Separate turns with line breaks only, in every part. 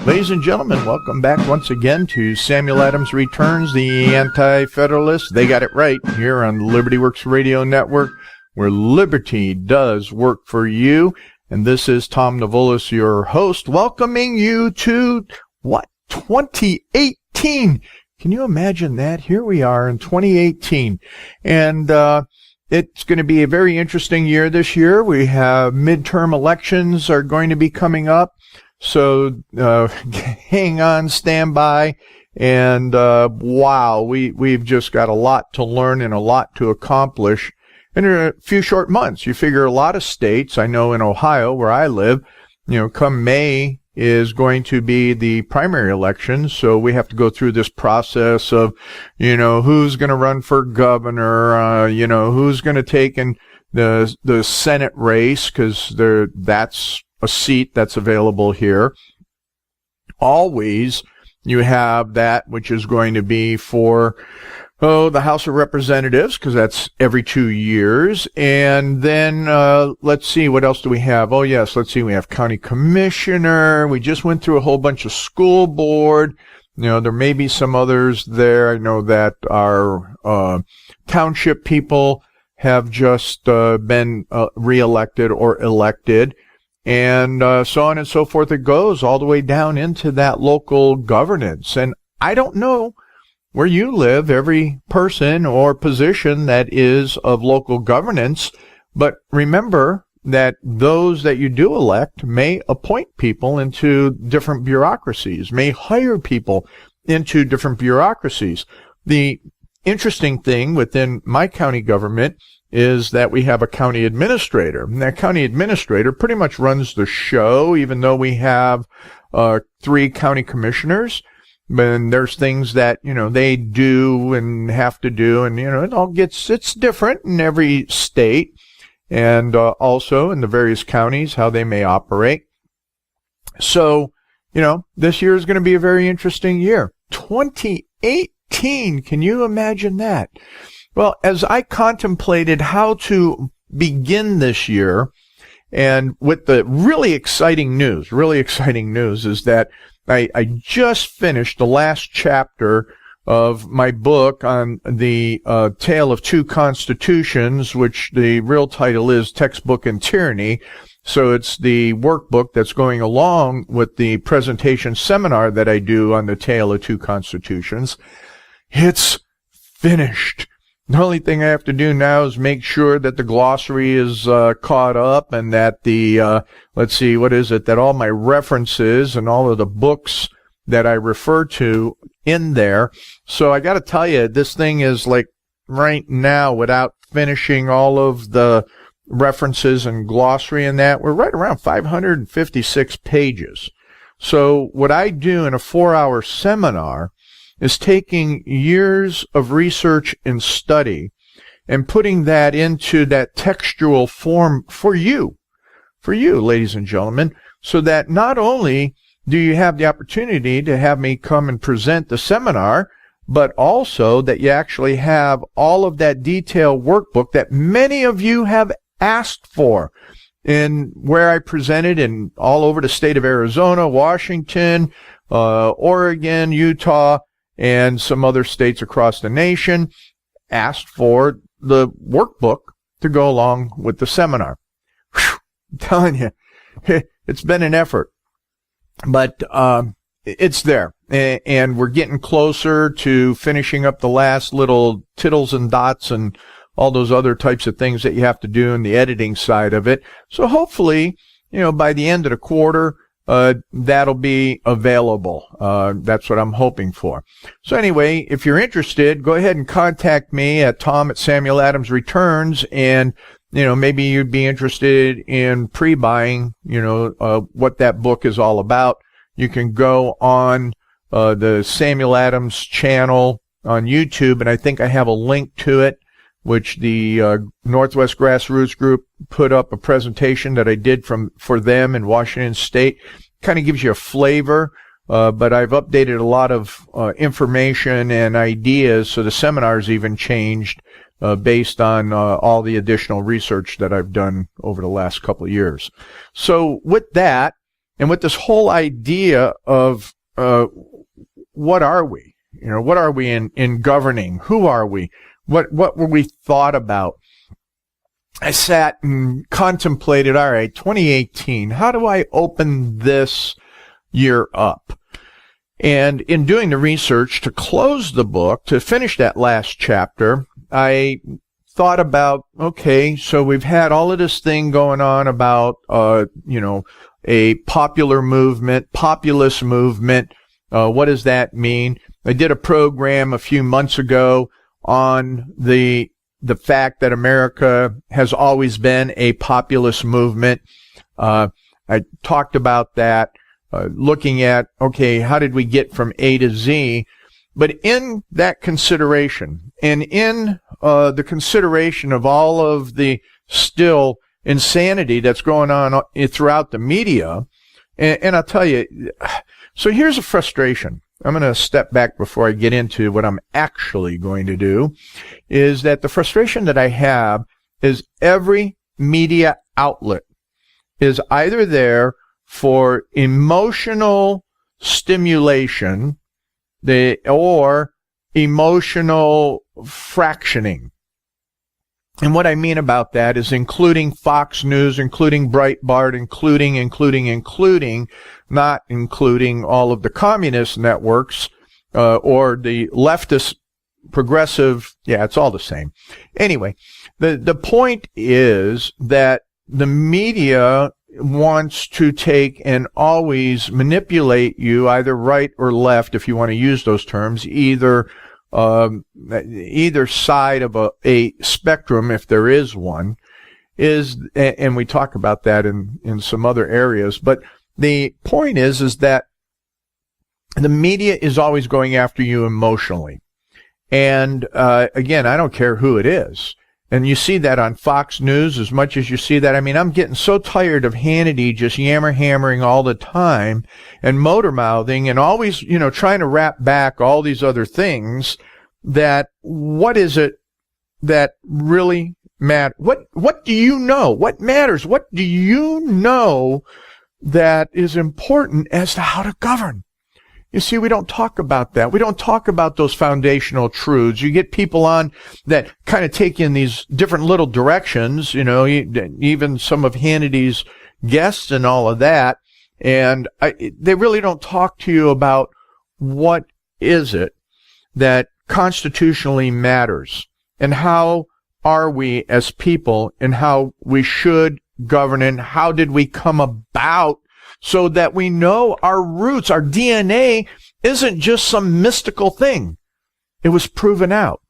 Ladies and gentlemen, welcome back once again to Samuel Adams Returns, the Anti-Federalists. They got it right here on the Liberty Works Radio Network, where liberty does work for you. And this is Tom Navolis, your host, welcoming you to, 2018? Can you imagine that? Here we are in 2018. And it's going to be a very interesting year this year. We have midterm elections are going to be coming up. So hang on, stand by, and wow, we've just got a lot to learn and a lot to accomplish in a few short months. You figure a lot of states, I know in Ohio where I live, come May is going to be the primary election, so we have to go through this process of, who's going to run for governor, who's going to take in the Senate race, because that's a seat that's available here. Always you have that which is going to be for the House of Representatives, because that's every 2 years. And then let's see, what else do we have? Oh yes, let's see, we have county commissioner. We just went through a whole bunch of school board. There may be some others there. I know that our township people have just been reelected or elected. And so on and so forth it goes, all the way down into that local governance. And I don't know where you live, every person or position that is of local governance, but remember that those that you do elect may appoint people into different bureaucracies, may hire people into different bureaucracies. The interesting thing within my county government is that we have a county administrator. And that county administrator pretty much runs the show, even though we have 3 county commissioners. And there's things that, they do and have to do, and, it's different in every state, and also in the various counties, how they may operate. So, this year is going to be a very interesting year. 2018, can you imagine that? Well, as I contemplated how to begin this year, and with the really exciting news is that I just finished the last chapter of my book on the Tale of Two Constitutions, which the real title is Textbook and Tyranny. So it's the workbook that's going along with the presentation seminar that I do on the Tale of Two Constitutions. It's finished. The only thing I have to do now is make sure that the glossary is caught up, and that the, that all my references and all of the books that I refer to in there. So I got to tell you, this thing is like right now, without finishing all of the references and glossary and that, we're right around 556 pages. So what I do in a 4-hour seminar is taking years of research and study and putting that into that textual form for you, ladies and gentlemen, so that not only do you have the opportunity to have me come and present the seminar, but also that you actually have all of that detailed workbook that many of you have asked for, in where I presented in all over the state of Arizona, Washington, Oregon, Utah, and some other states across the nation, asked for the workbook to go along with the seminar. Whew, I'm telling you, it's been an effort, but it's there, and we're getting closer to finishing up the last little tittles and dots and all those other types of things that you have to do in the editing side of it. So hopefully, by the end of the quarter, that'll be available. That's what I'm hoping for. So anyway, if you're interested, go ahead and contact me at Tom@SamuelAdamsReturns, and, maybe you'd be interested in pre-buying, what that book is all about. You can go on, the Samuel Adams channel on YouTube, and I think I have a link to it, which the Northwest Grassroots Group put up a presentation that I did for them in Washington State. Kind of gives you a flavor, but I've updated a lot of information and ideas, so the seminar's even changed based on all the additional research that I've done over the last couple of years. So with that, and with this whole idea of what are we? What are we in governing? Who are we? What were we thought about? I sat and contemplated, all right, 2018, how do I open this year up? And in doing the research to close the book, to finish that last chapter, I thought about, okay, so we've had all of this thing going on about, a popular movement, populous movement. What does that mean? I did a program a few months ago on the fact that America has always been a populist movement. I talked about that, looking at, okay, how did we get from A to Z? But in that consideration, and in the consideration of all of the still insanity that's going on throughout the media, and I'll tell you, so here's a frustration. I'm going to step back before I get into what I'm actually going to do, is that the frustration that I have is every media outlet is either there for emotional stimulation or emotional fractioning. And what I mean about that is including Fox News, including Breitbart, including, not including all of the communist networks, or the leftist progressive. Yeah, it's all the same. Anyway, the point is that the media wants to take and always manipulate you, either right or left, if you want to use those terms, either side of a spectrum, if there is one, and we talk about that in some other areas. But the point is that the media is always going after you emotionally. And again, I don't care who it is. And you see that on Fox News as much as you see that. I mean, I'm getting so tired of Hannity just hammering all the time and motor mouthing and always, trying to wrap back all these other things. That what is it that really matters? What do you know? What matters? What do you know that is important as to how to govern? You see, we don't talk about that. We don't talk about those foundational truths. You get people on that kind of take in these different little directions, even some of Hannity's guests and all of that. And they really don't talk to you about what is it that constitutionally matters and how are we as people and how we should govern and how did we come about so that we know our roots, our DNA isn't just some mystical thing. It was proven out.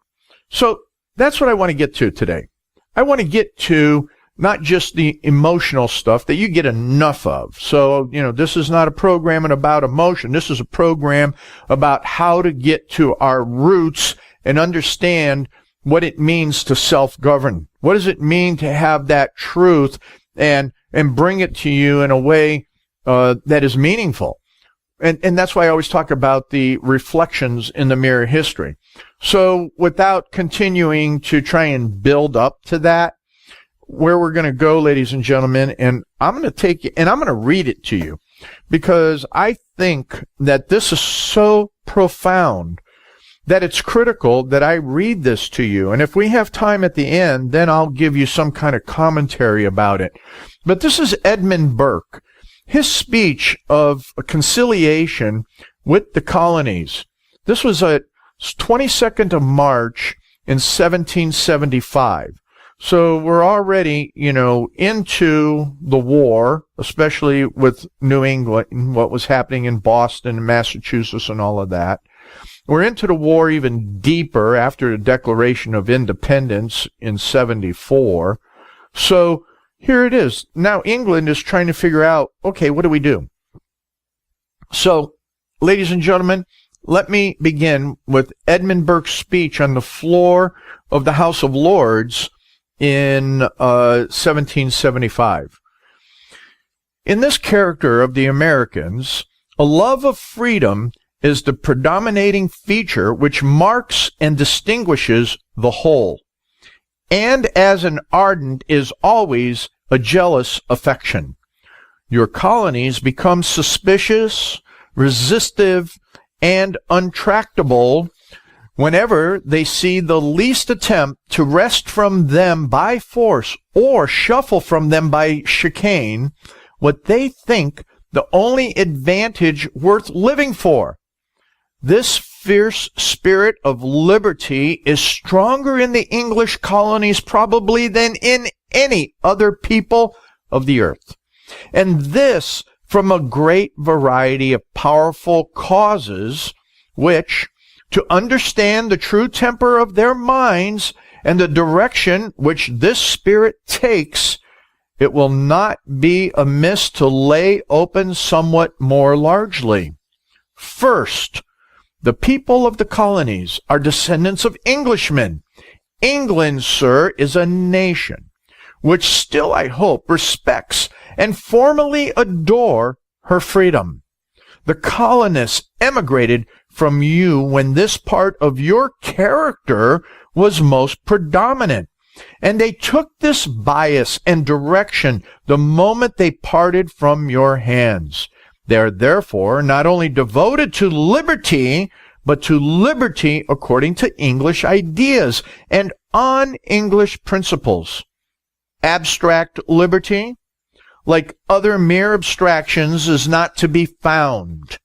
So that's what I want to get to today. I want to get to not just the emotional stuff that you get enough of. So, this is not a program about emotion. This is a program about how to get to our roots and understand what it means to self-govern. What does it mean to have that truth and bring it to you in a way that is meaningful. And that's why I always talk about the reflections in the mirror history. So without continuing to try and build up to that, where we're going to go, ladies and gentlemen, and I'm going to take you, and I'm going to read it to you, because I think that this is so profound that it's critical that I read this to you. And if we have time at the end, then I'll give you some kind of commentary about it. But this is Edmund Burke. His speech of conciliation with the colonies. This was at 22nd of March in 1775. So we're already, into the war, especially with New England and what was happening in Boston and Massachusetts and all of that. We're into the war even deeper after the Declaration of Independence in 74. So here it is. Now England is trying to figure out, okay, what do we do? So, ladies and gentlemen, let me begin with Edmund Burke's speech on the floor of the House of Lords in 1775. In this character of the Americans, a love of freedom is the predominating feature which marks and distinguishes the whole, and as an ardent is always a jealous affection. your colonies become suspicious, resistive, and untractable whenever they see the least attempt to wrest from them by force or shuffle from them by chicane what they think the only advantage worth living for. This fierce spirit of liberty is stronger in the English colonies probably than in any other people of the earth. And this from a great variety of powerful causes, which, to understand the true temper of their minds and the direction which this spirit takes, it will not be amiss to lay open somewhat more largely. First, the people of the colonies are descendants of Englishmen. England, sir, is a nation which still, I hope, respects and formally adore her freedom. The colonists emigrated from you when this part of your character was most predominant, and they took this bias and direction the moment they parted from your hands. They are therefore not only devoted to liberty, but to liberty according to English ideas and on English principles. Abstract liberty, like other mere abstractions, is not to be found.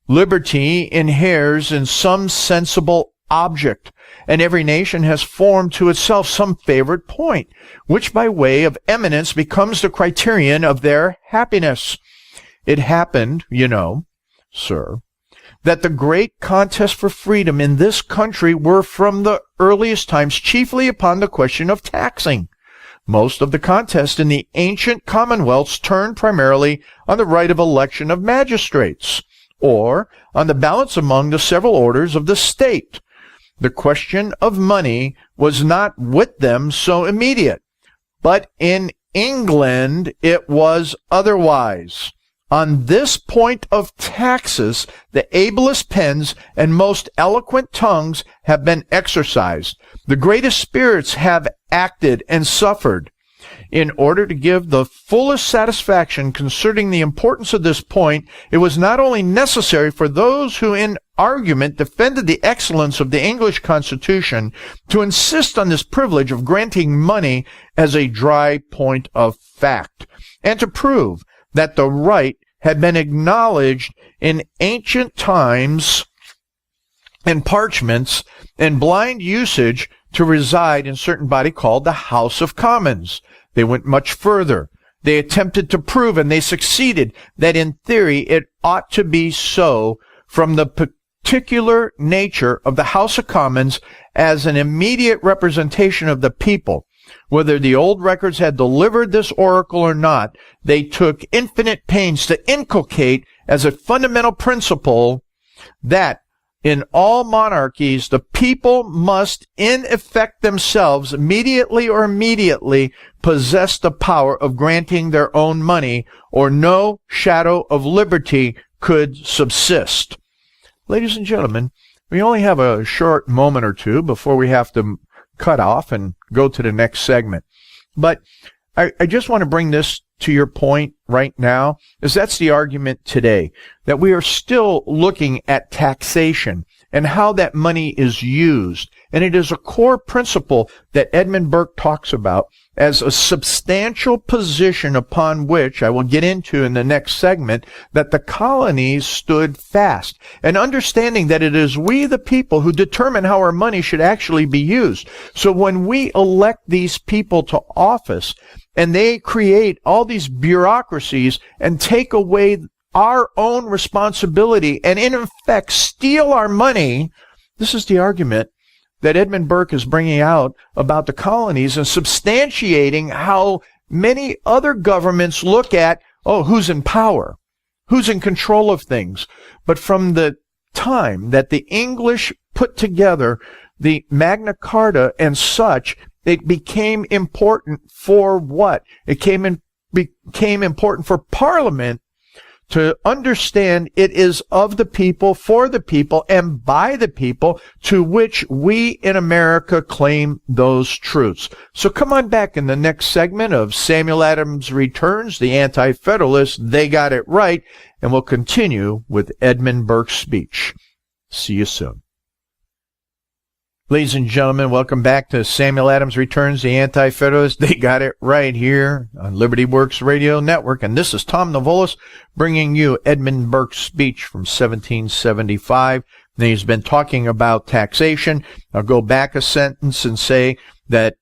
Liberty inheres in some sensible object, and every nation has formed to itself some favorite point, which by way of eminence becomes the criterion of their happiness. It happened, you know, sir, that the great contests for freedom in this country were from the earliest times chiefly upon the question of taxing. Most of the contests in the ancient commonwealths turned primarily on the right of election of magistrates, or on the balance among the several orders of the state. The question of money was not with them so immediate, but in England it was otherwise. On this point of taxes, the ablest pens and most eloquent tongues have been exercised. The greatest spirits have acted and suffered. In order to give the fullest satisfaction concerning the importance of this point, it was not only necessary for those who in argument defended the excellence of the English Constitution to insist on this privilege of granting money as a dry point of fact, and to prove that the right had been acknowledged in ancient times and parchments and blind usage to reside in certain body called the House of Commons. They went much further. They attempted to prove, and they succeeded, that in theory it ought to be so from the particular nature of the House of Commons as an immediate representation of the people. Whether the old records had delivered this oracle or not, they took infinite pains to inculcate as a fundamental principle that in all monarchies the people must in effect themselves immediately possess the power of granting their own money, or no shadow of liberty could subsist. Ladies and gentlemen, we only have a short moment or two before we have to cut off and go to the next segment. But I just want to bring this to your point right now, is that's the argument today, that we are still looking at taxation and how that money is used. And it is a core principle that Edmund Burke talks about as a substantial position upon which I will get into in the next segment, that the colonies stood fast, and understanding that it is we, the people, who determine how our money should actually be used. So when we elect these people to office and they create all these bureaucracies and take away our own responsibility and in effect steal our money, this is the argument that Edmund Burke is bringing out about the colonies and substantiating how many other governments look at, who's in power, who's in control of things. But from the time that the English put together the Magna Carta and such, it became important for what? It became important for Parliament to understand it is of the people, for the people, and by the people, to which we in America claim those truths. So come on back in the next segment of Samuel Adams Returns, the Anti-Federalists, They Got It Right, and we'll continue with Edmund Burke's speech. See you soon. Ladies and gentlemen, welcome back to Samuel Adams Returns, the Anti-Federalists. They got it right here on Liberty Works Radio Network. And this is Tom Navolis bringing you Edmund Burke's speech from 1775. And he's been talking about taxation. I'll go back a sentence and say that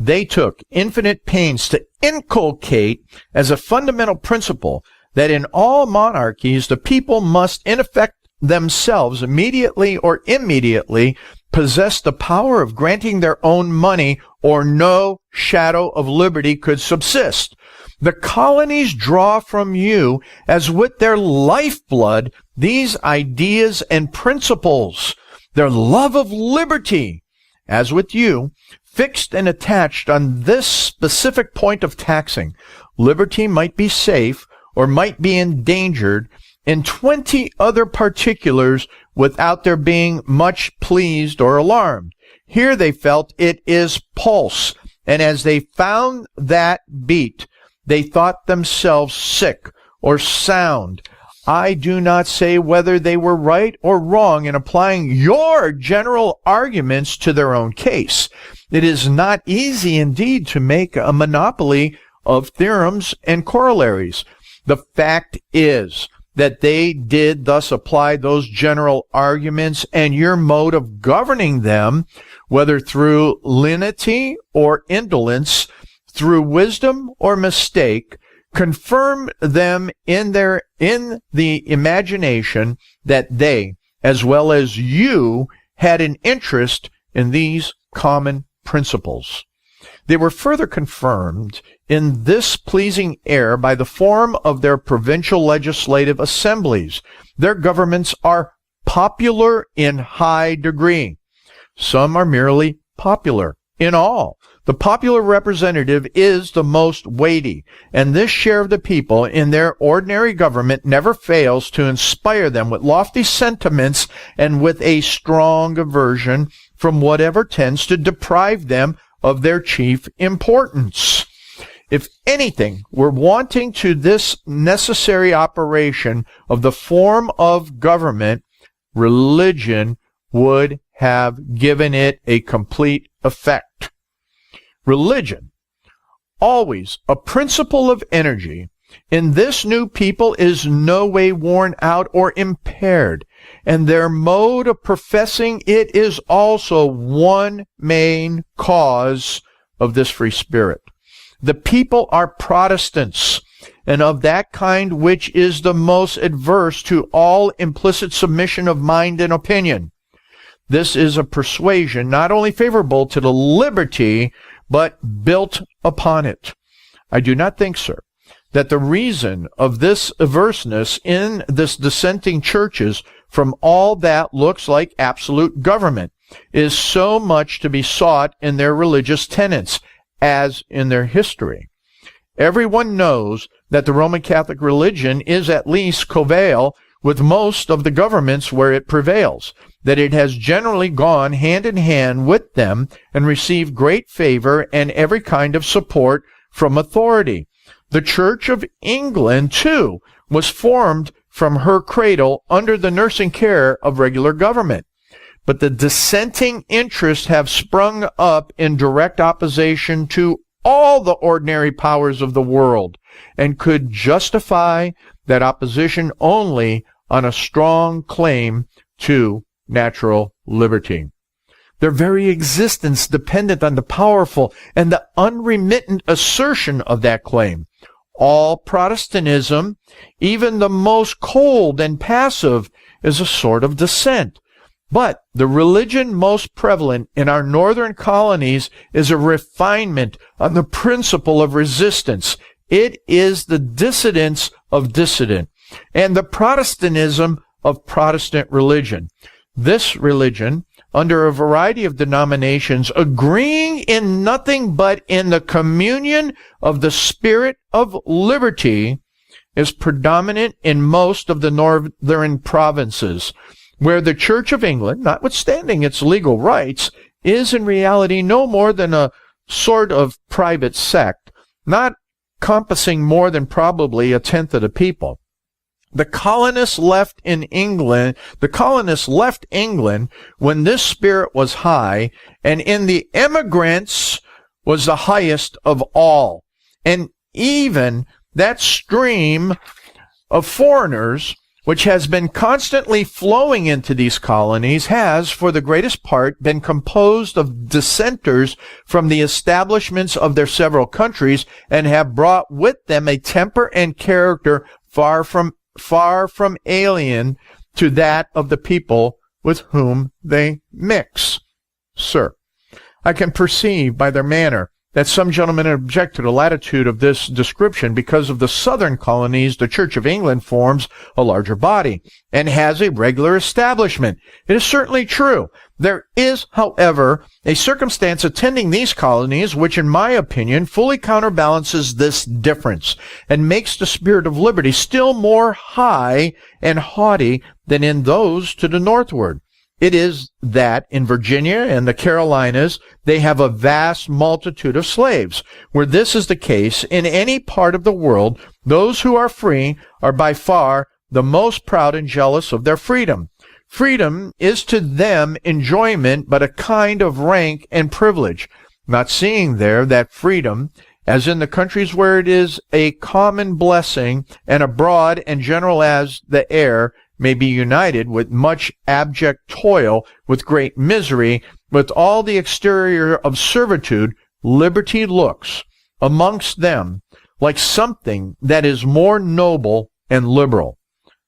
they took infinite pains to inculcate as a fundamental principle that in all monarchies, the people must in effect themselves immediately or immediately possess the power of granting their own money, or no shadow of liberty could subsist. The colonies draw from you, as with their lifeblood, these ideas and principles, their love of liberty, as with you, fixed and attached on this specific point of taxing. Liberty might be safe or might be endangered in 20 other particulars without their being much pleased or alarmed. Here they felt it is pulse, and as they found that beat, they thought themselves sick or sound. I do not say whether they were right or wrong in applying your general arguments to their own case. It is not easy indeed to make a monopoly of theorems and corollaries. The fact is that they did thus apply those general arguments, and your mode of governing them, whether through lenity or indolence, through wisdom or mistake, confirm them in the imagination that they, as well as you, had an interest in these common principles. They were further confirmed in this pleasing air by the form of their provincial legislative assemblies. Their governments are popular in high degree. Some are merely popular in all. The popular representative is the most weighty, and this share of the people in their ordinary government never fails to inspire them with lofty sentiments and with a strong aversion from whatever tends to deprive them of their chief importance. If anything were wanting to this necessary operation of the form of government, religion would have given it a complete effect. Religion, always a principle of energy, in this new people is no way worn out or impaired, and their mode of professing it is also one main cause of this free spirit. The people are Protestants, and of that kind which is the most adverse to all implicit submission of mind and opinion. This is a persuasion not only favorable to the liberty, but built upon it. I do not think, sir, that the reason of this averseness in this dissenting churches from all that looks like absolute government is so much to be sought in their religious tenets as in their history. Everyone knows that the Roman Catholic religion is at least coeval with most of the governments where it prevails, that it has generally gone hand in hand with them and received great favor and every kind of support from authority. The Church of England, too, was formed from her cradle under the nursing care of regular government. But the dissenting interests have sprung up in direct opposition to all the ordinary powers of the world, and could justify that opposition only on a strong claim to natural liberty. Their very existence dependent on the powerful and the unremittent assertion of that claim. All Protestantism, even the most cold and passive, is a sort of dissent. But the religion most prevalent in our northern colonies is a refinement on the principle of resistance. It is the dissidence of dissident, and the Protestantism of Protestant religion. This religion, under a variety of denominations, agreeing in nothing but in the communion of the spirit of liberty, is predominant in most of the northern provinces, where the Church of England, notwithstanding its legal rights, is in reality no more than a sort of private sect, not encompassing more than probably a tenth of the people. The colonists left England when this spirit was high, and in the emigrants was the highest of all. And even that stream of foreigners, which has been constantly flowing into these colonies, has, for the greatest part, been composed of dissenters from the establishments of their several countries, and have brought with them a temper and character far from alien to that of the people with whom they mix. Sir, I can perceive by their manner that some gentlemen object to the latitude of this description because of the southern colonies. The Church of England forms a larger body and has a regular establishment. It is certainly true. There is, however, a circumstance attending these colonies which, in my opinion, fully counterbalances this difference and makes the spirit of liberty still more high and haughty than in those to the northward. It is that in Virginia and the Carolinas they have a vast multitude of slaves. Where this is the case in any part of the world, those who are free are by far the most proud and jealous of their freedom. Freedom is to them enjoyment, but a kind of rank and privilege, not seeing there that freedom, as in the countries where it is a common blessing, and abroad and general as the air, may be united with much abject toil, with great misery, with all the exterior of servitude, liberty looks amongst them like something that is more noble and liberal.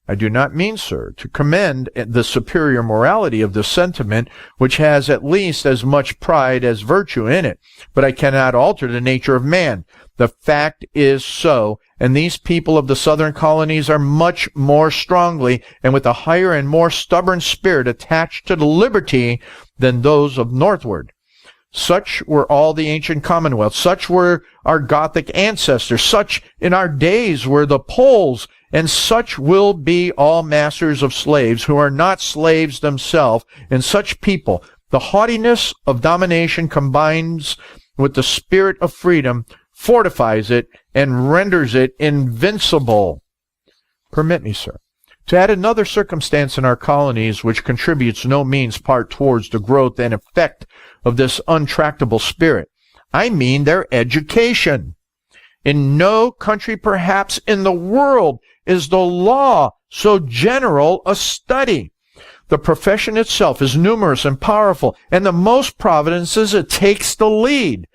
I do not mean, sir, to commend the superior morality of the sentiment, which has at least as much pride as virtue in it, but I cannot alter the nature of man. The fact is so, and these people of the southern colonies are much more strongly and with a higher and more stubborn spirit attached to the liberty than those of northward. Such were all the ancient commonwealths, such were our Gothic ancestors, such in our days were the Poles, and such will be all masters of slaves who are not slaves themselves. In such people, the haughtiness of domination combines with the spirit of freedom, fortifies it, and renders it invincible. Permit me, sir, to add another circumstance in our colonies which contributes no means part towards the growth and effect of this untractable spirit. I mean their education. In no country perhaps in the world is the law so general a study. The profession itself is numerous and powerful, and the most provinces it takes the lead.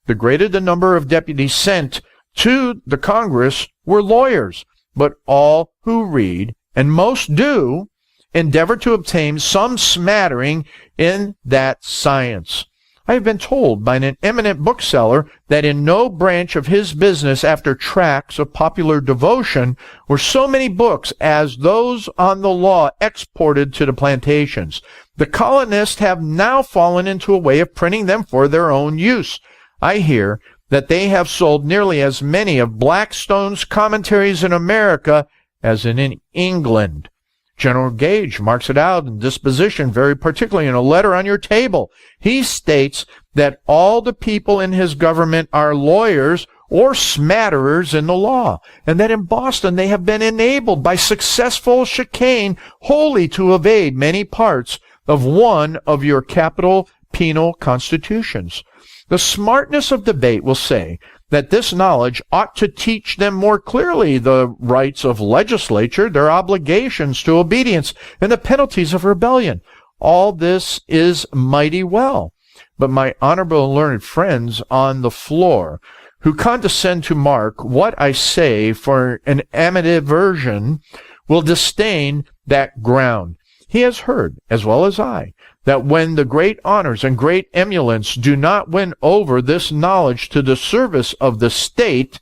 The greater the number of deputies sent to the Congress were lawyers, but all who read, and most do, endeavor to obtain some smattering in that science. I have been told by an eminent bookseller that in no branch of his business after tracts of popular devotion were so many books as those on the law exported to the plantations. The colonists have now fallen into a way of printing them for their own use. I hear that they have sold nearly as many of Blackstone's commentaries in America as in England. General Gage marks it out in disposition very particularly in a letter on your table. He states that all the people in his government are lawyers or smatterers in the law, and that in Boston they have been enabled by successful chicane wholly to evade many parts of one of your capital penal constitutions. The smartness of debate will say that this knowledge ought to teach them more clearly the rights of legislature, their obligations to obedience, and the penalties of rebellion. All this is mighty well. But my honorable and learned friends on the floor, who condescend to mark what I say for an animadversion, will disdain that ground. He has heard, as well as I, that when the great honors and great emoluments do not win over this knowledge to the service of the state,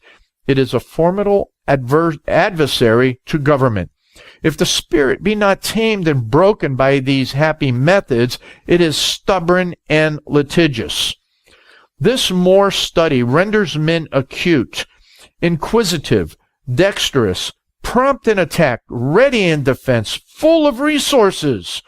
it is a formidable adversary to government. If the spirit be not tamed and broken by these happy methods, it is stubborn and litigious. This more study renders men acute, inquisitive, dexterous, prompt in attack, ready in defense, full of resources.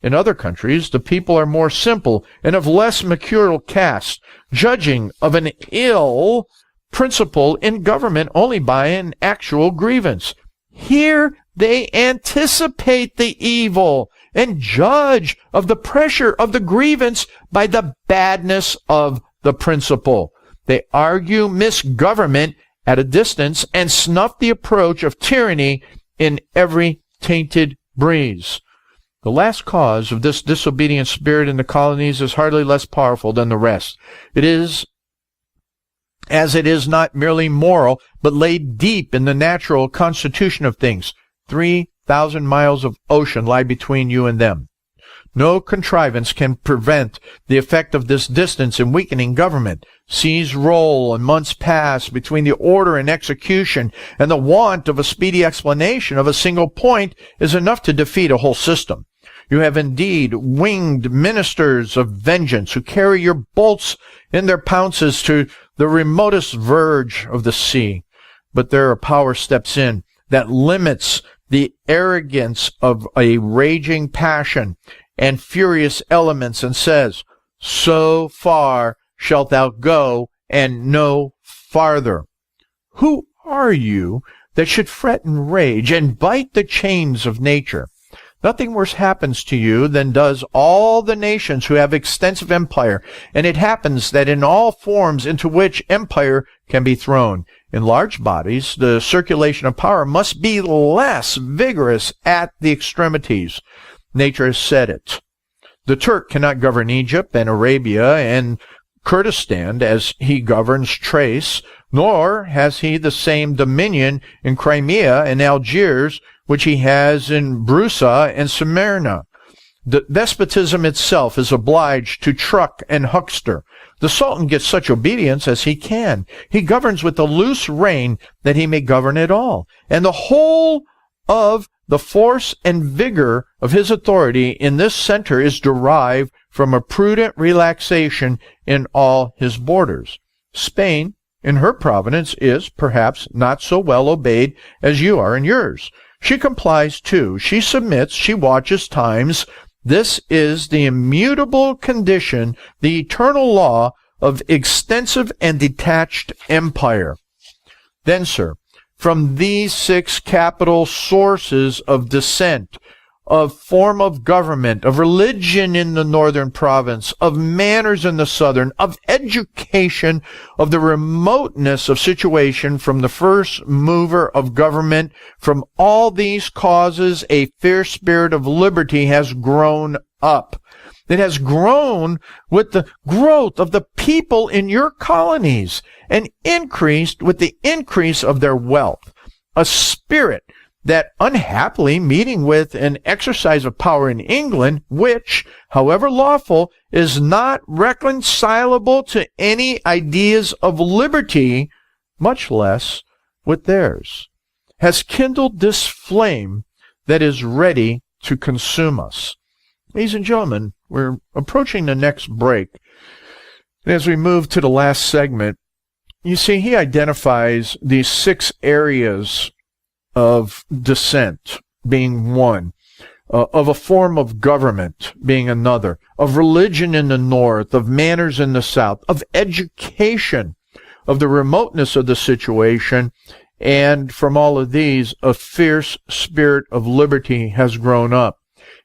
In other countries, the people are more simple and of less mercurial cast, judging of an ill principle in government only by an actual grievance. Here they anticipate the evil and judge of the pressure of the grievance by the badness of the principle. They argue misgovernment at a distance and snuff the approach of tyranny in every tainted breeze. The last cause of this disobedient spirit in the colonies is hardly less powerful than the rest. It is not merely moral, but laid deep in the natural constitution of things. 3,000 miles of ocean lie between you and them. No contrivance can prevent the effect of this distance in weakening government. Seas roll and months pass between the order and execution, and the want of a speedy explanation of a single point is enough to defeat a whole system. You have indeed winged ministers of vengeance who carry your bolts in their pounces to the remotest verge of the sea. But there a power steps in that limits the arrogance of a raging passion and furious elements, and says, "So far shalt thou go, and no farther." Who are you that should fret and rage and bite the chains of nature? Nothing worse happens to you than does all the nations who have extensive empire, and it happens that in all forms into which empire can be thrown, in large bodies, the circulation of power must be less vigorous at the extremities. Nature has said it. The Turk cannot govern Egypt and Arabia and Kurdistan as he governs Thrace, nor has he the same dominion in Crimea and Algiers which he has in Brusa and Smyrna. The despotism itself is obliged to truck and huckster. The Sultan gets such obedience as he can. He governs with a loose rein that he may govern it all, and the whole of the force and vigor of his authority in this center is derived from a prudent relaxation in all his borders. Spain, in her providence, is perhaps not so well obeyed as you are in yours. She complies too. She submits. She watches times. This is the immutable condition, the eternal law of extensive and detached empire. Then, sir, from these 6 capital sources of descent, of form of government, of religion in the northern province, of manners in the southern, of education, of the remoteness of situation from the first mover of government, from all these causes a fierce spirit of liberty has grown up. It has grown with the growth of the people in your colonies and increased with the increase of their wealth. A spirit that, unhappily meeting with an exercise of power in England, which, however lawful, is not reconcilable to any ideas of liberty, much less with theirs, has kindled this flame that is ready to consume us. Ladies and gentlemen, we're approaching the next break. And as we move to the last segment, you see, he identifies these 6 areas of descent being one, of a form of government being another, of religion in the north, of manners in the south, of education, of the remoteness of the situation, and from all of these, a fierce spirit of liberty has grown up.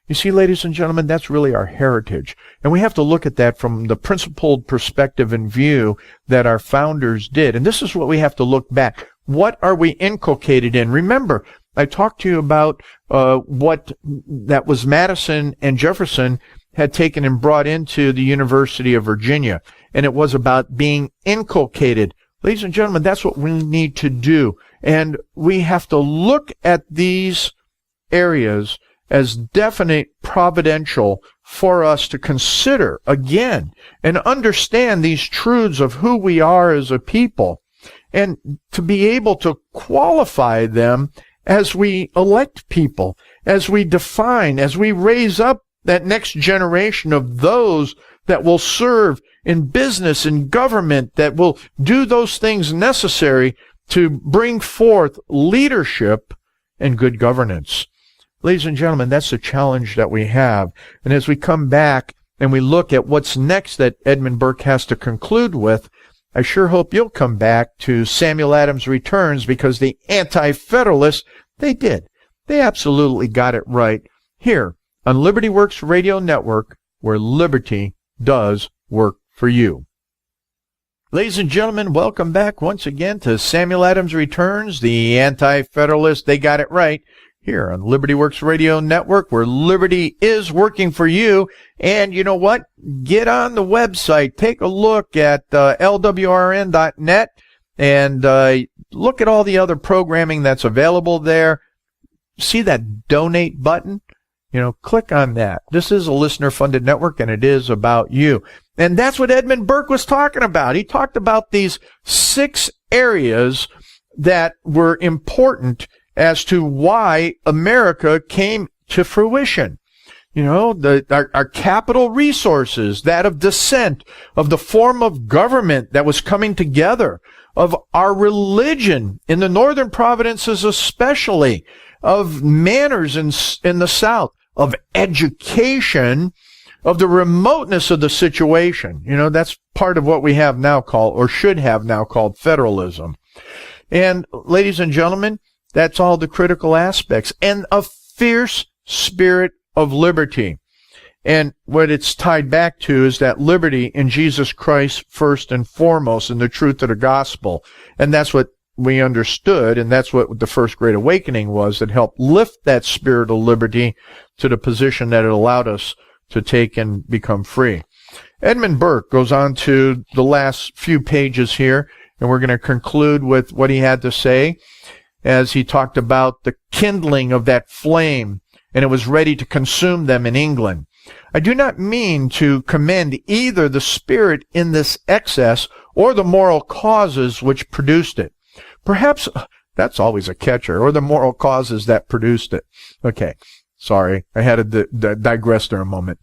You see, ladies and gentlemen, that's really our heritage. And we have to look at that from the principled perspective and view that our founders did. And this is what we have to look back. What are we inculcated in? Remember, I talked to you about what that was Madison and Jefferson had taken and brought into the University of Virginia. And it was about being inculcated. Ladies and gentlemen, that's what we need to do. And we have to look at these areas as definite providential for us to consider again and understand these truths of who we are as a people, and to be able to qualify them as we elect people, as we define, as we raise up that next generation of those that will serve in business and government, that will do those things necessary to bring forth leadership and good governance. Ladies and gentlemen, that's the challenge that we have. And as we come back and we look at what's next that Edmund Burke has to conclude with, I sure hope you'll come back to Samuel Adams Returns, because the Anti-Federalists, they did. They absolutely got it right here on Liberty Works Radio Network, where liberty does work for you. Ladies and gentlemen, welcome back once again to Samuel Adams Returns, the Anti-Federalists, they got it right, here on Liberty Works Radio Network, where liberty is working for you. And you know what? Get on the website, take a look at lwrn.net, and look at all the other programming that's available there. See that donate button? Click on that. This is a listener-funded network, and it is about you. And that's what Edmund Burke was talking about. He talked about these 6 areas that were important as to why America came to fruition. Our capital resources, that of dissent, of the form of government that was coming together, of our religion in the northern provinces especially, of manners in the South, of education, of the remoteness of the situation. That's part of what we have now called, or should have now called, federalism. And ladies and gentlemen, that's all the critical aspects, and a fierce spirit of liberty. And what it's tied back to is that liberty in Jesus Christ first and foremost, in the truth of the gospel. And that's what we understood, and that's what the First Great Awakening was, that helped lift that spirit of liberty to the position that it allowed us to take and become free. Edmund Burke goes on to the last few pages here, and we're going to conclude with what he had to say as he talked about the kindling of that flame, and it was ready to consume them in England. I do not mean to commend either the spirit in this excess or the moral causes which produced it. Perhaps, that's always a catcher, or the moral causes that produced it. Okay, sorry, I had to digress there a moment.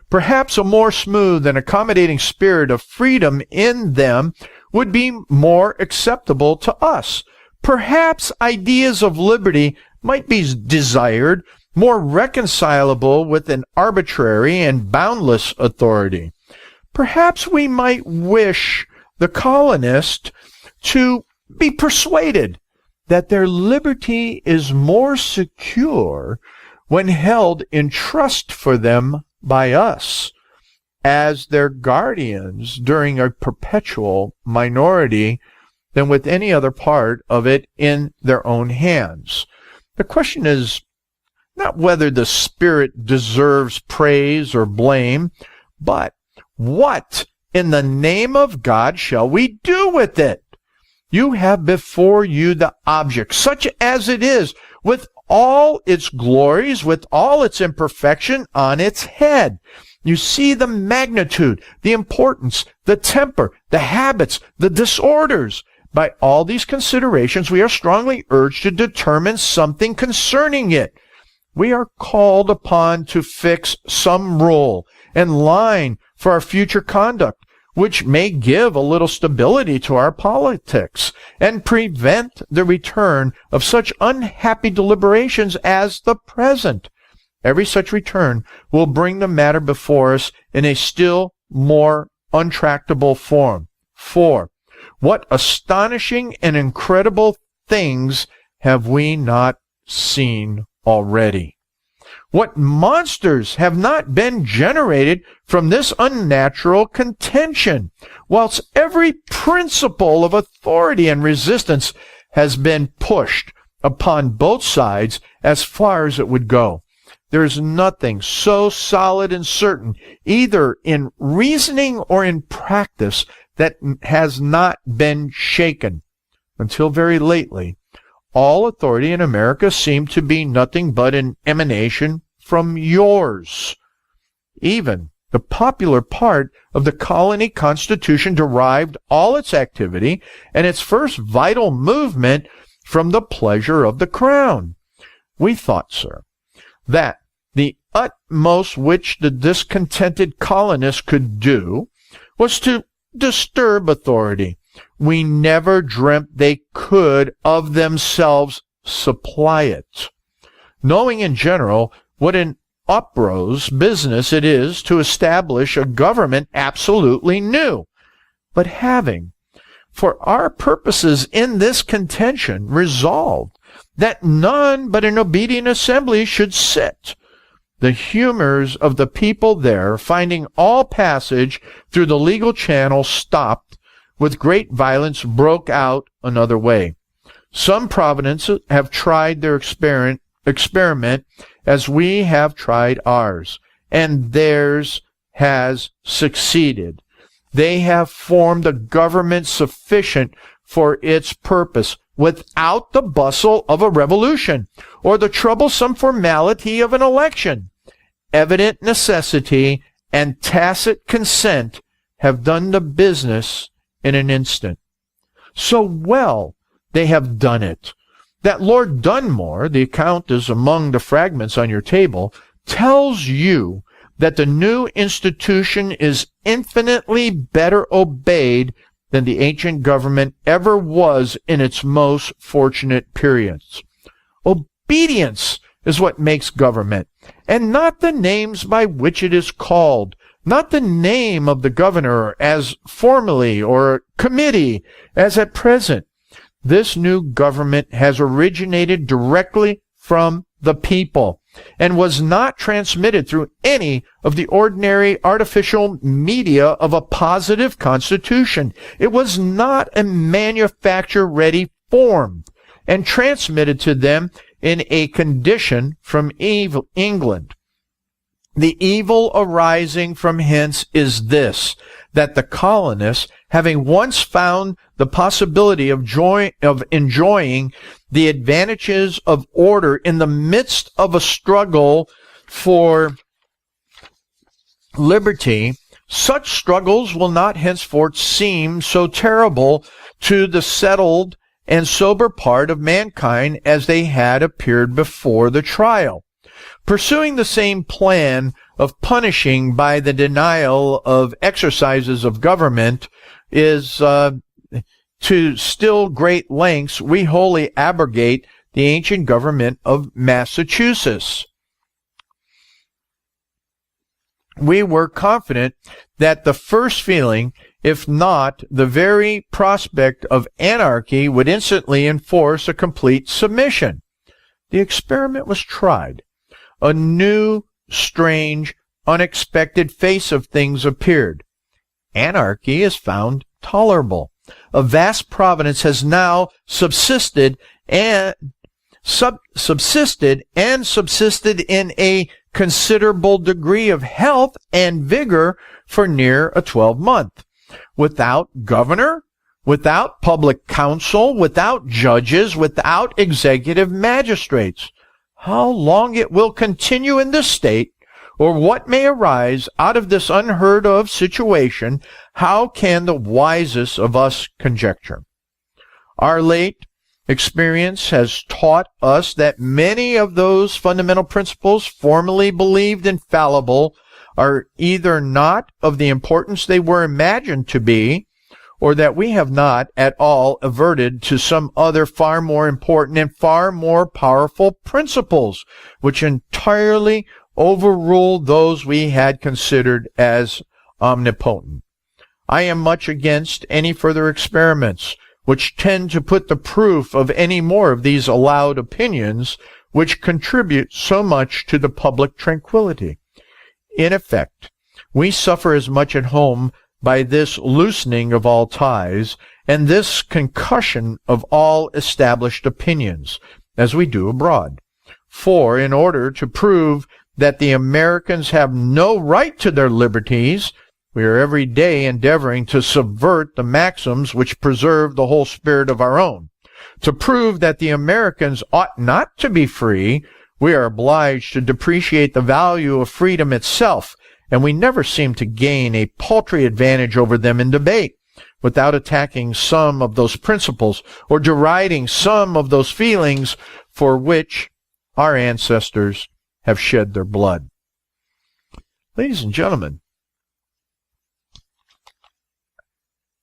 Perhaps a more smooth and accommodating spirit of freedom in them would be more acceptable to us. Perhaps ideas of liberty might be desired, more reconcilable with an arbitrary and boundless authority. Perhaps we might wish the colonist to be persuaded that their liberty is more secure when held in trust for them by us as their guardians during a perpetual minority than with any other part of it in their own hands. The question is not whether the spirit deserves praise or blame, but what in the name of God shall we do with it? You have before you the object, such as it is, with all its glories, with all its imperfection on its head. You see the magnitude, the importance, the temper, the habits, the disorders. By all these considerations, we are strongly urged to determine something concerning it. We are called upon to fix some rule and line for our future conduct, which may give a little stability to our politics and prevent the return of such unhappy deliberations as the present. Every such return will bring the matter before us in a still more untractable form. 4. What astonishing and incredible things have we not seen already? What monsters have not been generated from this unnatural contention, whilst every principle of authority and resistance has been pushed upon both sides as far as it would go. There is nothing so solid and certain, either in reasoning or in practice, that has not been shaken. Until very lately, all authority in America seemed to be nothing but an emanation from yours. Even the popular part of the colony constitution derived all its activity and its first vital movement from the pleasure of the crown. We thought, sir, that the utmost which the discontented colonists could do was to disturb authority. We never dreamt they could of themselves supply it. Knowing in general what an uprose business it is to establish a government absolutely new, but having, for our purposes in this contention, resolved that none but an obedient assembly should sit, the humors of the people there, finding all passage through the legal channel stopped, with great violence broke out another way. Some provinces have tried their experiment as we have tried ours, and theirs has succeeded. They have formed a government sufficient for its purpose, without the bustle of a revolution, or the troublesome formality of an election. Evident necessity and tacit consent have done the business in an instant. So well they have done it, that Lord Dunmore, the account is among the fragments on your table, tells you that the new institution is infinitely better obeyed than the ancient government ever was in its most fortunate periods. Obedience is what makes government, and not the names by which it is called, not the name of the governor as formerly or committee as at present. This new government has originated directly from the people, and was not transmitted through any of the ordinary artificial media of a positive constitution. It was not a manufacture-ready form, and transmitted to them in a condition from England. The evil arising from hence is this, that the colonists, having once found the possibility of enjoying the advantages of order in the midst of a struggle for liberty, such struggles will not henceforth seem so terrible to the settled and sober part of mankind as they had appeared before the trial. Pursuing the same plan of punishing by the denial of exercises of government is to still great lengths, we wholly abrogate the ancient government of Massachusetts. We were confident that the first feeling, if not the very prospect of anarchy, would instantly enforce a complete submission. The experiment was tried. A new, strange, unexpected face of things appeared. Anarchy is found tolerable. A vast province has now subsisted in a considerable degree of health and vigor for near a 12-month, without governor, without public council, without judges, without executive magistrates. How long it will continue in this state, or what may arise out of this unheard-of situation, how can the wisest of us conjecture? Our late experience has taught us that many of those fundamental principles formerly believed infallible are either not of the importance they were imagined to be, or that we have not at all adverted to some other far more important and far more powerful principles, which entirely overrule those we had considered as omnipotent. I am much against any further experiments which tend to put the proof of any more of these allowed opinions which contribute so much to the public tranquility. In effect, we suffer as much at home by this loosening of all ties and this concussion of all established opinions, as we do abroad. For in order to prove that the Americans have no right to their liberties, we are every day endeavoring to subvert the maxims which preserve the whole spirit of our own. To prove that the Americans ought not to be free, we are obliged to depreciate the value of freedom itself, and we never seem to gain a paltry advantage over them in debate, without attacking some of those principles or deriding some of those feelings for which our ancestors have shed their blood. Ladies and gentlemen,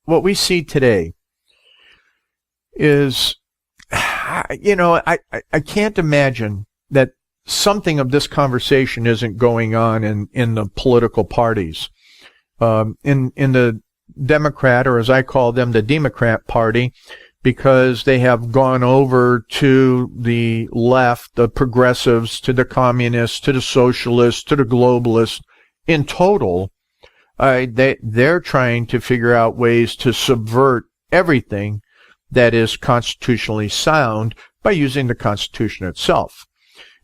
what we see today is I can't imagine that something of this conversation isn't going on in the political parties. In the Democrat, or as I call them, the Democrat Party, because they have gone over to the left, the progressives, to the communists, to the socialists, to the globalists. In total, they're trying to figure out ways to subvert everything that is constitutionally sound by using the Constitution itself.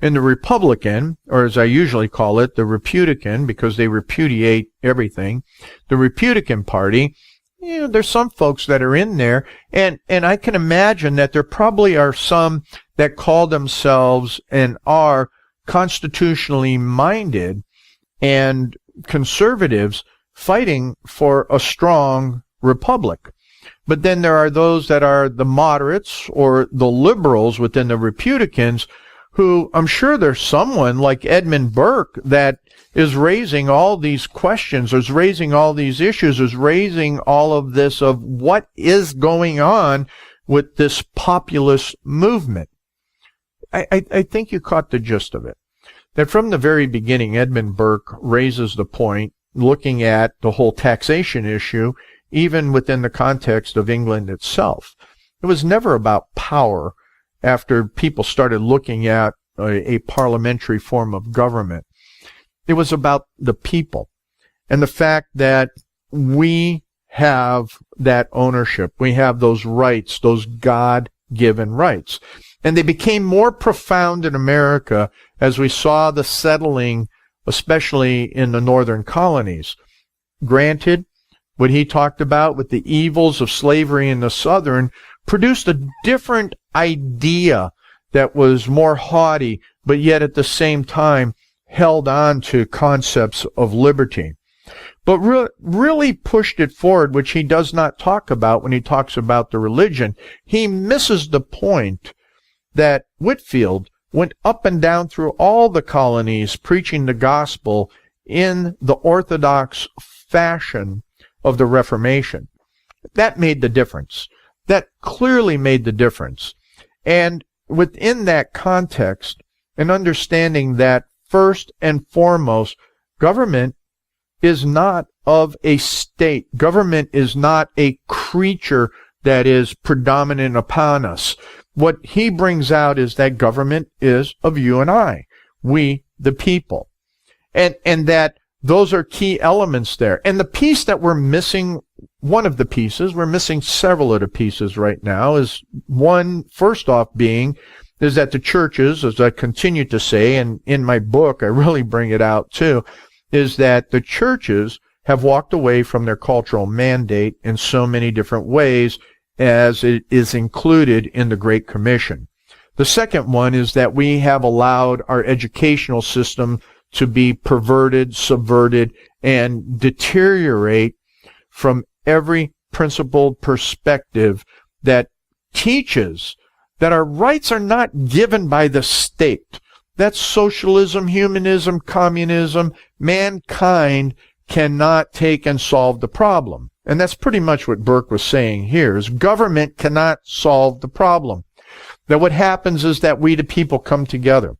In the Republican, or as I usually call it, the Republican, because they repudiate everything, the Republican Party, there's some folks that are in there, and I can imagine that there probably are some that call themselves and are constitutionally minded and conservatives fighting for a strong republic. But then there are those that are the moderates or the liberals within the Republicans, who I'm sure there's someone like Edmund Burke that is raising all these questions, is raising all these issues, is raising all of this of what is going on with this populist movement. I think you caught the gist of it. That from the very beginning, Edmund Burke raises the point, looking at the whole taxation issue, even within the context of England itself. It was never about power after people started looking at a parliamentary form of government. It was about the people and the fact that we have that ownership. We have those rights, those God-given rights. And they became more profound in America as we saw the settling, especially in the northern colonies. Granted, what he talked about with the evils of slavery in the southern produced a different idea that was more haughty, but yet at the same time held on to concepts of liberty. But really pushed it forward, which he does not talk about when he talks about the religion. He misses the point that Whitefield went up and down through all the colonies preaching the gospel in the orthodox fashion of the Reformation. That made the difference. That clearly made the difference. And within that context, and understanding that first and foremost, government is not of a state. Government is not a creature that is predominant upon us. What he brings out is that government is of you and I, we the people. And that those are key elements there. And the piece that we're missing, one of the pieces, we're missing several of the pieces right now, is one, first off being, is that the churches, as I continue to say, and in my book I really bring it out too, is that the churches have walked away from their cultural mandate in so many different ways, as it is included in the Great Commission. The second one is that we have allowed our educational system to be perverted, subverted, and deteriorate from every principled perspective that teaches that our rights are not given by the state. That's socialism, humanism, communism. Mankind cannot take and solve the problem. And that's pretty much what Burke was saying here, is government cannot solve the problem. That what happens is that we the people come together.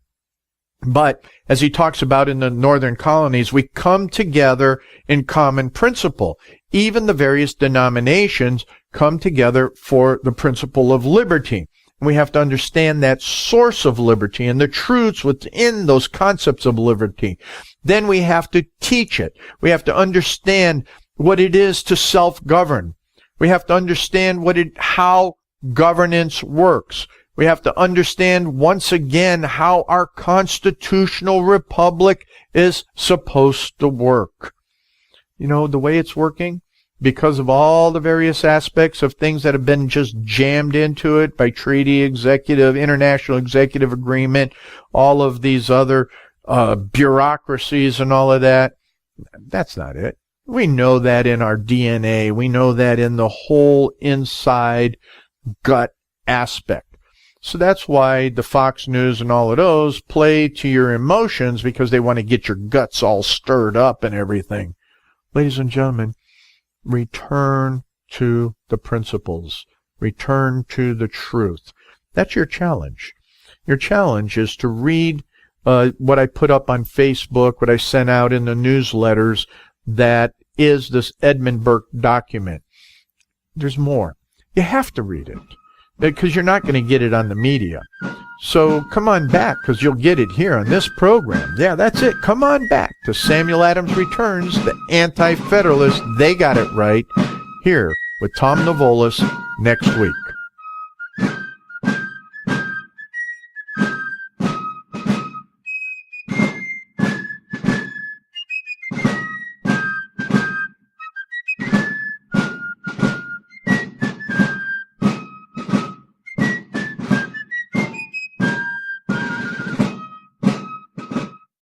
But as he talks about in the northern colonies, we come together in common principle. Even the various denominations come together for the principle of liberty. We have to understand that source of liberty and the truths within those concepts of liberty. Then we have to teach it. We have to understand what it is to self-govern. We have to understand how governance works. We have to understand once again how our constitutional republic is supposed to work. You know, the way it's working, because of all the various aspects of things that have been just jammed into it by treaty, executive, international executive agreement, all of these other bureaucracies and all of that. That's not it. We know that in our DNA. We know that in the whole inside gut aspect. So that's why the Fox News and all of those play to your emotions, because they want to get your guts all stirred up and everything. Ladies and gentlemen, return to the principles. Return to the truth. That's your challenge. Your challenge is to read what I put up on Facebook, what I sent out in the newsletters, that is this Edmund Burke document. There's more. You have to read it because you're not going to get it on the media. So come on back, because you'll get it here on this program. Yeah, that's it. Come on back to Samuel Adams Returns, the Anti-Federalists. They got it right, here with Tom Navolis next week.